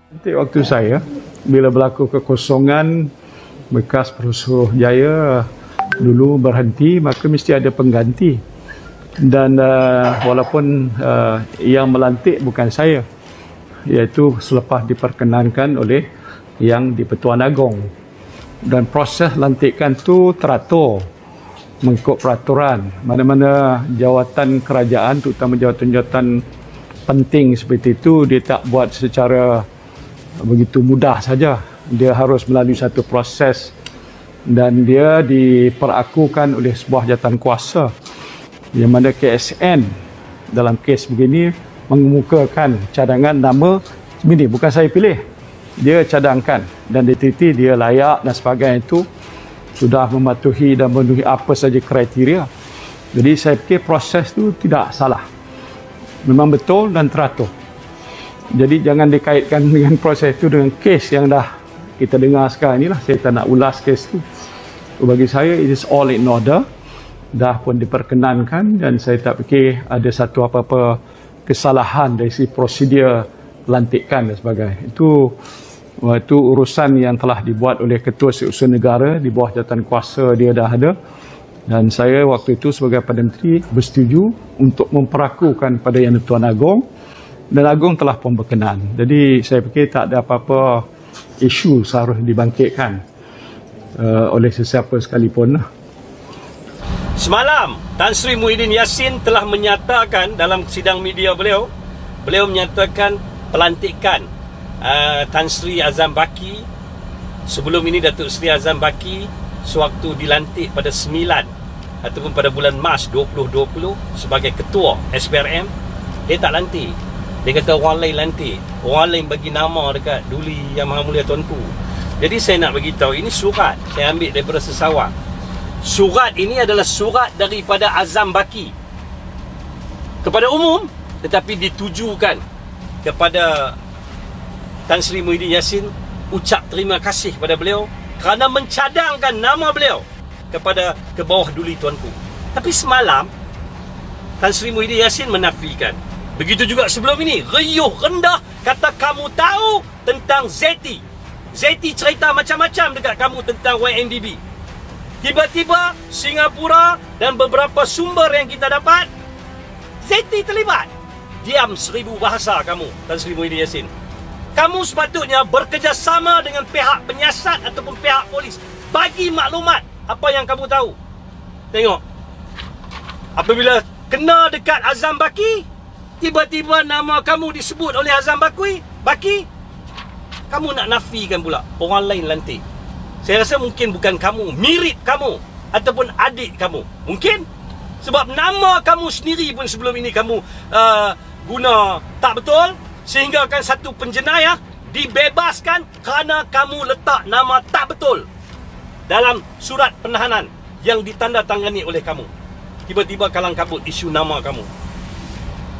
Nanti waktu saya, bila berlaku kekosongan bekas Perusuhjaya dulu berhenti, maka mesti ada pengganti. Dan walaupun yang melantik bukan saya, iaitu selepas diperkenankan oleh yang di-Pertuan Agong. Dan proses lantikan tu teratur mengikut peraturan. Mana-mana jawatan kerajaan, terutama jawatan-jawatan penting seperti itu, dia tak buat secara begitu mudah saja. Dia harus melalui satu proses dan dia diperakukan oleh sebuah jawatan kuasa, yang mana KSN dalam kes begini mengemukakan cadangan nama ini bukan saya pilih, dia cadangkan dan diteliti dia layak dan sebagainya, itu sudah mematuhi dan memenuhi apa saja kriteria. Jadi saya fikir proses itu tidak salah, memang betul dan teratur. Jadi jangan dikaitkan dengan proses itu dengan kes yang dah kita dengar sekarang inilah. Saya tak nak ulas kes itu. Bagi saya, it is all in order. Dah pun diperkenankan dan saya tak fikir ada satu apa-apa kesalahan dari segi prosedur pelantikan dan sebagainya. Itu urusan yang telah dibuat oleh Ketua Setiausaha Negara di bawah jawatan kuasa dia dah ada. Dan saya waktu itu sebagai Perdana Menteri bersetuju untuk memperakukan pada Yang di-Pertuan Agong. Dan Agong telah pun berkenan. Jadi saya fikir tak ada apa-apa isu seharusnya dibangkitkan oleh sesiapa sekalipun. Semalam Tan Sri Muhyiddin Yassin telah menyatakan dalam sidang media beliau menyatakan pelantikan Tan Sri Azam Baki, sebelum ini Datuk Seri Azam Baki sewaktu dilantik pada 9 ataupun pada bulan Mac 2020 sebagai ketua SPRM, dia tak lantik. Dia kata orang lain lantik, orang lain bagi nama dekat Duli Yang Maha Mulia Tuanku. Jadi saya nak bagi tahu, ini surat saya ambil daripada Sesawang. Surat ini adalah surat daripada Azam Baki kepada umum, tetapi ditujukan kepada Tan Sri Muhyiddin Yassin. Ucap terima kasih kepada beliau kerana mencadangkan nama beliau ke bawah Duli Tuanku. Tapi semalam Tan Sri Muhyiddin Yassin menafikan. Begitu juga sebelum ini, riuh rendah, kata kamu tahu tentang Zeti. Zeti cerita macam-macam dekat kamu tentang YNDB. Tiba-tiba Singapura dan beberapa sumber yang kita dapat, Zeti terlibat. Diam 1000 bahasa kamu, Tan Sri Muhyiddin Yassin. Kamu sepatutnya bekerjasama dengan pihak penyiasat ataupun pihak polis. Bagi maklumat apa yang kamu tahu. Tengok, apabila kena dekat Azam Baki, tiba-tiba nama kamu disebut oleh Azam Baki, kamu nak nafikan pula orang lain lantik. Saya rasa mungkin bukan kamu, mirip kamu ataupun adik kamu. Mungkin sebab nama kamu sendiri pun sebelum ini kamu guna tak betul, sehingga kan satu penjenayah dibebaskan kerana kamu letak nama tak betul dalam surat penahanan yang ditandatangani oleh kamu. Tiba-tiba kalang kabut isu nama kamu.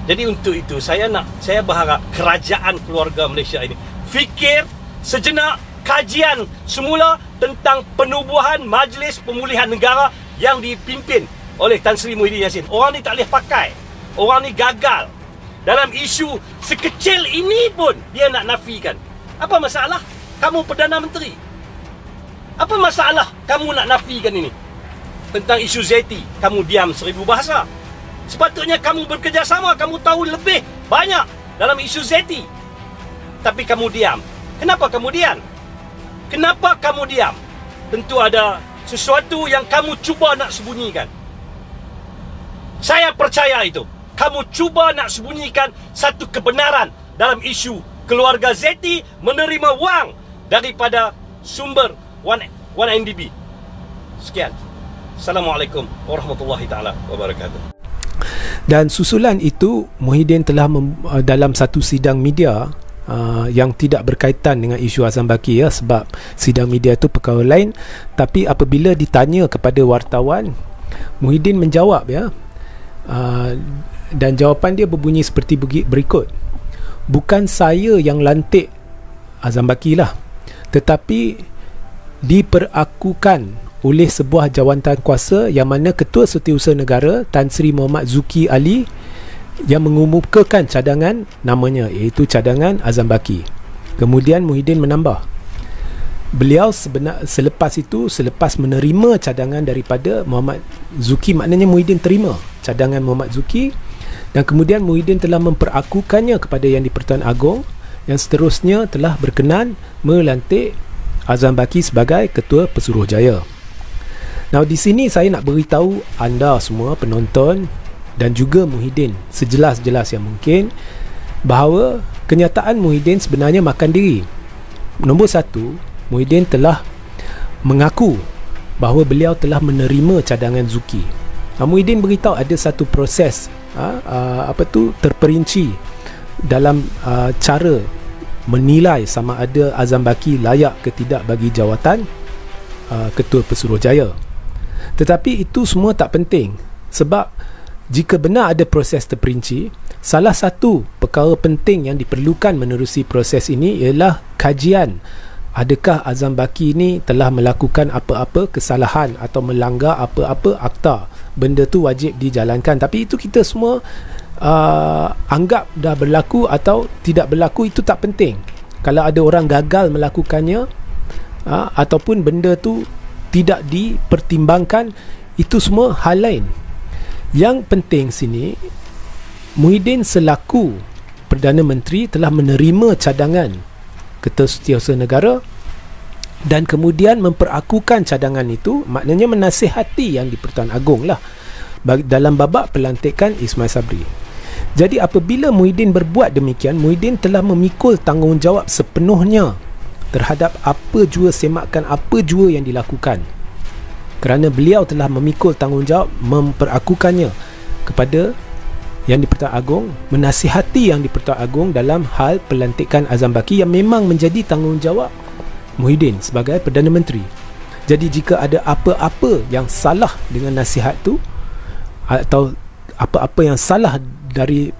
Jadi untuk itu saya berharap kerajaan keluarga Malaysia ini fikir sejenak, kajian semula tentang penubuhan Majlis Pemulihan Negara yang dipimpin oleh Tan Sri Muhyiddin Yassin. Orang ni tak boleh pakai. Orang ni gagal. Dalam isu sekecil ini pun dia nak nafikan. Apa masalah? Kamu Perdana Menteri. Apa masalah kamu nak nafikan ini? Tentang isu Zeti, kamu diam 1000 bahasa. Sepatutnya kamu bekerjasama, kamu tahu lebih banyak dalam isu Zeti. Tapi kamu diam. Kenapa kamu diam? Kenapa kamu diam? Tentu ada sesuatu yang kamu cuba nak sembunyikan. Saya percaya itu. Kamu cuba nak sembunyikan satu kebenaran dalam isu keluarga Zeti menerima wang daripada sumber 1MDB. Sekian. Assalamualaikum warahmatullahi taala wabarakatuh. Dan susulan itu, Muhyiddin telah dalam satu sidang media yang tidak berkaitan dengan isu Azam Baki, ya, sebab sidang media itu perkara lain. Tapi apabila ditanya kepada wartawan, Muhyiddin menjawab, ya, dan jawapan dia berbunyi seperti berikut. Bukan saya yang lantik Azam Baki lah, tetapi diperakukan oleh sebuah jawatan kuasa yang mana Ketua Setiausaha Negara Tan Sri Muhammad Zuki Ali yang mengumumkan cadangan namanya, iaitu cadangan Azam Baki. Kemudian Muhyiddin menambah, beliau selepas menerima cadangan daripada Muhammad Zuki, maknanya Muhyiddin terima cadangan Muhammad Zuki, dan kemudian Muhyiddin telah memperakukannya kepada Yang di-Pertuan Agong, yang seterusnya telah berkenan melantik Azam Baki sebagai Ketua Pesuruhjaya. Now di sini saya nak beritahu anda semua penonton dan juga Muhyiddin sejelas-jelas yang mungkin bahawa kenyataan Muhyiddin sebenarnya makan diri. Nombor satu, Muhyiddin telah mengaku bahawa beliau telah menerima cadangan Zuki. Muhyiddin beritahu ada satu proses terperinci dalam cara menilai sama ada Azam Baki layak ke tidak bagi jawatan Ketua Pesuruhjaya. Tetapi itu semua tak penting, sebab jika benar ada proses terperinci, salah satu perkara penting yang diperlukan menerusi proses ini ialah kajian. Adakah Azam Baki ini telah melakukan apa-apa kesalahan atau melanggar apa-apa akta? Benda tu wajib dijalankan. Tapi itu kita semua anggap dah berlaku atau tidak berlaku, itu tak penting. Kalau ada orang gagal melakukannya ataupun benda tu tidak dipertimbangkan, itu semua hal lain. Yang penting sini, Muhyiddin selaku Perdana Menteri telah menerima cadangan Ketua Setiausaha Negara dan kemudian memperakukan cadangan itu, maknanya menasihati Yang di-Pertuan Agong lah dalam babak pelantikan Ismail Sabri. Jadi apabila Muhyiddin berbuat demikian, Muhyiddin telah memikul tanggungjawab sepenuhnya terhadap apa jua semakan apa jua yang dilakukan, kerana beliau telah memikul tanggungjawab memperakukannya kepada Yang di-Pertuan Agong, menasihati Yang di-Pertuan Agong dalam hal pelantikan Azam Baki yang memang menjadi tanggungjawab Muhyiddin sebagai Perdana Menteri. Jadi jika ada apa-apa yang salah dengan nasihat tu atau apa-apa yang salah dari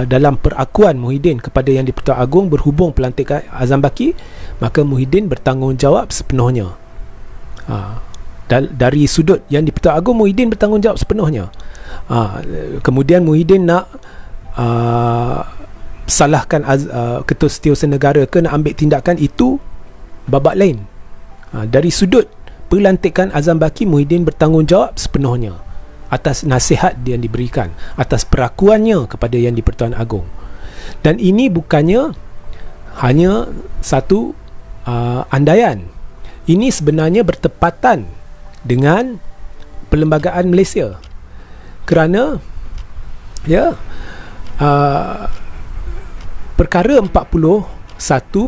dalam perakuan Muhyiddin kepada Yang di-Pertuan Agong berhubung pelantikan Azam Baki, maka Muhyiddin bertanggungjawab sepenuhnya. Dari sudut Yang di-Pertuan Agong, Muhyiddin bertanggungjawab sepenuhnya. Kemudian Muhyiddin nak salahkan Ketua Setiausaha Negara ke nak ambil tindakan, itu babak lain. Dari sudut pelantikan Azam Baki, Muhyiddin bertanggungjawab sepenuhnya atas nasihat yang diberikan, atas perakuannya kepada Yang di-Pertuan Agong. Dan ini bukannya hanya satu andaian. Ini sebenarnya bertepatan dengan Perlembagaan Malaysia, kerana perkara 41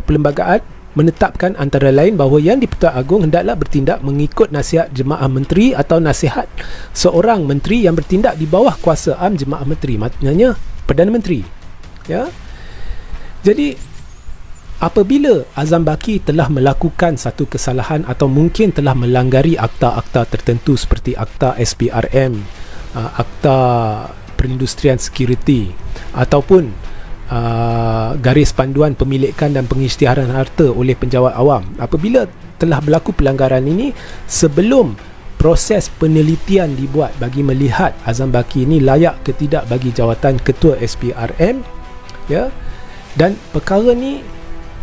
Perlembagaan menetapkan antara lain bahawa Yang di-Pertuan Agong hendaklah bertindak mengikut nasihat Jemaah Menteri atau nasihat seorang menteri yang bertindak di bawah kuasa am Jemaah Menteri, maknanya Perdana Menteri. Jadi apabila Azam Baki telah melakukan satu kesalahan atau mungkin telah melanggari akta-akta tertentu seperti akta SPRM, akta Perindustrian Security ataupun garis panduan pemilikan dan pengisytiharan harta oleh penjawat awam, apabila telah berlaku pelanggaran ini, sebelum proses penelitian dibuat bagi melihat Azam Baki ini layak ke tidak bagi jawatan Ketua SPRM, dan perkara ni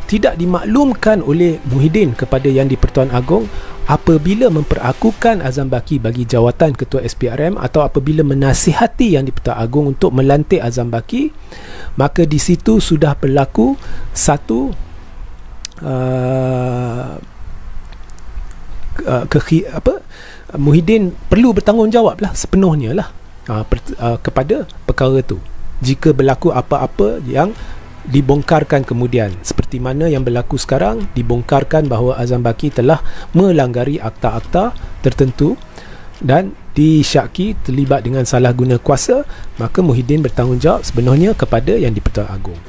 tidak dimaklumkan oleh Muhyiddin kepada Yang di-Pertuan Agong, apabila memperakukan Azam Baki bagi jawatan Ketua SPRM atau apabila menasihati Yang di-Pertuan Agong untuk melantik Azam Baki, maka di situ sudah berlaku satu Muhyiddin perlu bertanggungjawab lah sepenuhnya lah kepada perkara itu jika berlaku apa-apa yang dibongkarkan kemudian, seperti mana yang berlaku sekarang, dibongkarkan bahawa Azam Baki telah melanggari akta-akta tertentu dan disyaki terlibat dengan salah guna kuasa, maka Muhyiddin bertanggungjawab sepenuhnya kepada Yang di-Pertuan Agong.